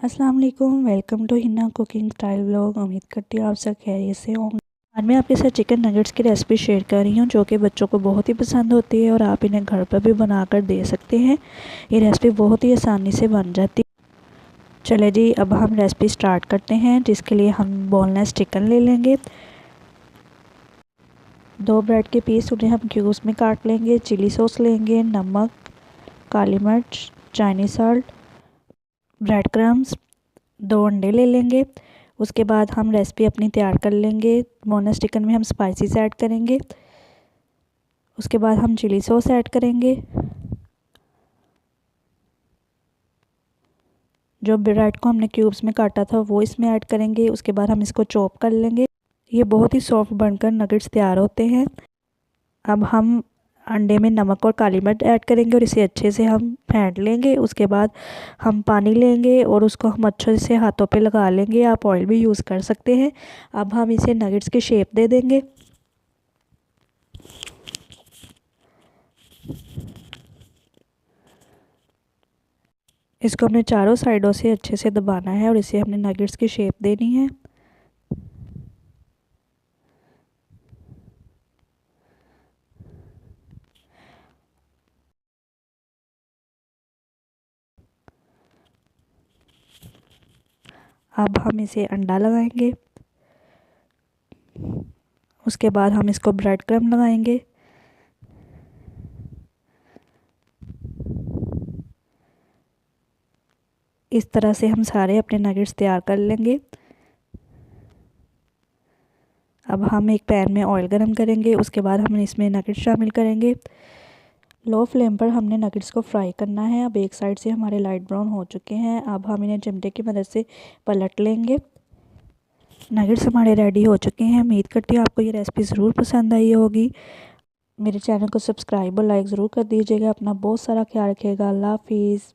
अस्सलाम वालेकुम, welcome to Hina cooking style vlog. उम्मीद करती हूँ आप सब खैरियत से होंगे। आज मैं आपके साथ चिकन नगेट्स की रेसिपी शेयर कर रही हूँ जो कि बच्चों को बहुत ही पसंद होती है और आप इन्हें घर पर भी बनाकर दे सकते हैं। ये रेसिपी बहुत ही आसानी से बन जाती है। चले जी, अब हम रेसिपी स्टार्ट करते हैं, जिसके लिए हम बोनलेस चिकन ले लेंगे। 2 ब्रेड के पीस, उन्हें हम क्यूब्स में काट लेंगे। चिली सॉस लेंगे, नमक, काली मिर्च, चाइनीज सॉल्ट, ब्रेड क्रम्स, 2 अंडे ले लेंगे। उसके बाद हम रेसिपी अपनी तैयार कर लेंगे। बोनलेस चिकन में हम स्पाइसेस ऐड करेंगे। उसके बाद हम चिली सॉस ऐड करेंगे। जो ब्रेड को हमने क्यूब्स में काटा था वो इसमें ऐड करेंगे। उसके बाद हम इसको चॉप कर लेंगे। ये बहुत ही सॉफ्ट बनकर नगेट्स तैयार होते हैं। अब हम अंडे में नमक और काली मिर्च ऐड करेंगे और इसे अच्छे से हम फेंट लेंगे। उसके बाद हम पानी लेंगे और उसको हम अच्छे से हाथों पे लगा लेंगे। आप ऑयल भी यूज़ कर सकते हैं। अब हम इसे नगेट्स की शेप दे देंगे। इसको हमने चारों साइडों से अच्छे से दबाना है और इसे हमने नगेट्स की शेप देनी है। अब हम इसे अंडा लगाएंगे। उसके बाद हम इसको ब्रेड क्रम्ब लगाएंगे। इस तरह से हम सारे अपने नगेट्स तैयार कर लेंगे। अब हम एक पैन में ऑयल गरम करेंगे। उसके बाद हम इसमें नगेट्स शामिल करेंगे। लो फ्लेम पर हमने नगेट्स को फ्राई करना है। अब एक साइड से हमारे लाइट ब्राउन हो चुके हैं। अब हम इन्हें चिमटे की मदद से पलट लेंगे। नगेट्स हमारे रेडी हो चुके हैं। उम्मीद करती हूँ आपको ये रेसिपी ज़रूर पसंद आई होगी। मेरे चैनल को सब्सक्राइब और लाइक ज़रूर कर दीजिएगा। अपना बहुत सारा ख्याल रखिएगा। अल्लाह हाफिज़।